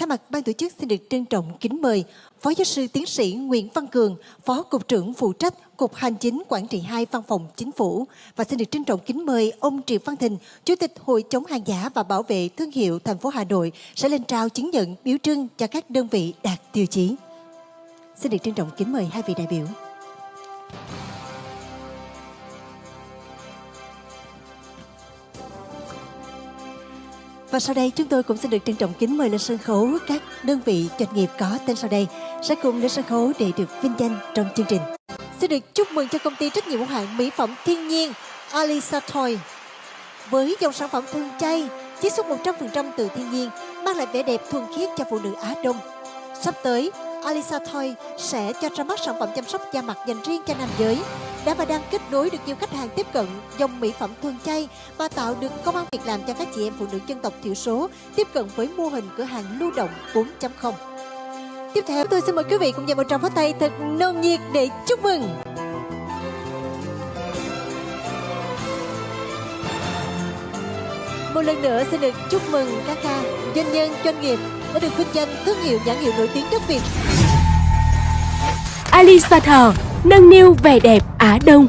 thay mặt ban tổ chức xin được trân trọng kính mời Phó Giáo sư Tiến sĩ Nguyễn Văn Cường, Phó Cục trưởng phụ trách Cục Hành chính Quản trị 2 Văn phòng Chính phủ, và xin được trân trọng kính mời ông Triệu Văn Thình, Chủ tịch Hội chống hàng giả và bảo vệ thương hiệu thành phố Hà Nội sẽ lên trao chứng nhận biểu trưng cho các đơn vị đạt tiêu chí. Xin được trân trọng kính mời hai vị đại biểu. Và sau đây chúng tôi cũng xin được trân trọng kính mời lên sân khấu các đơn vị doanh nghiệp có tên sau đây sẽ cùng lên sân khấu để được vinh danh trong chương trình. Xin được chúc mừng cho công ty trách nhiệm hữu hạn mỹ phẩm thiên nhiên Alisa Toy với dòng sản phẩm thường chay chiết xuất 100% từ thiên nhiên, mang lại vẻ đẹp thuần khiết cho phụ nữ Á Đông. Sắp tới, Alisa Toy sẽ cho ra mắt sản phẩm chăm sóc da mặt dành riêng cho nam giới, đã và đang kết nối được nhiều khách hàng tiếp cận dòng mỹ phẩm thuần chay và tạo được công ăn việc làm cho các chị em phụ nữ dân tộc thiểu số tiếp cận với mô hình cửa hàng lưu động 4.0. Tiếp theo, tôi xin mời quý vị cùng dành một tràng pháo tay thật nồng nhiệt để chúc mừng. Một lần nữa xin được chúc mừng các doanh nhân, doanh nghiệp đã được vinh danh thương hiệu nhãn hiệu nổi tiếng đất Việt. Alisa Toy nâng niu vẻ đẹp Á Đông.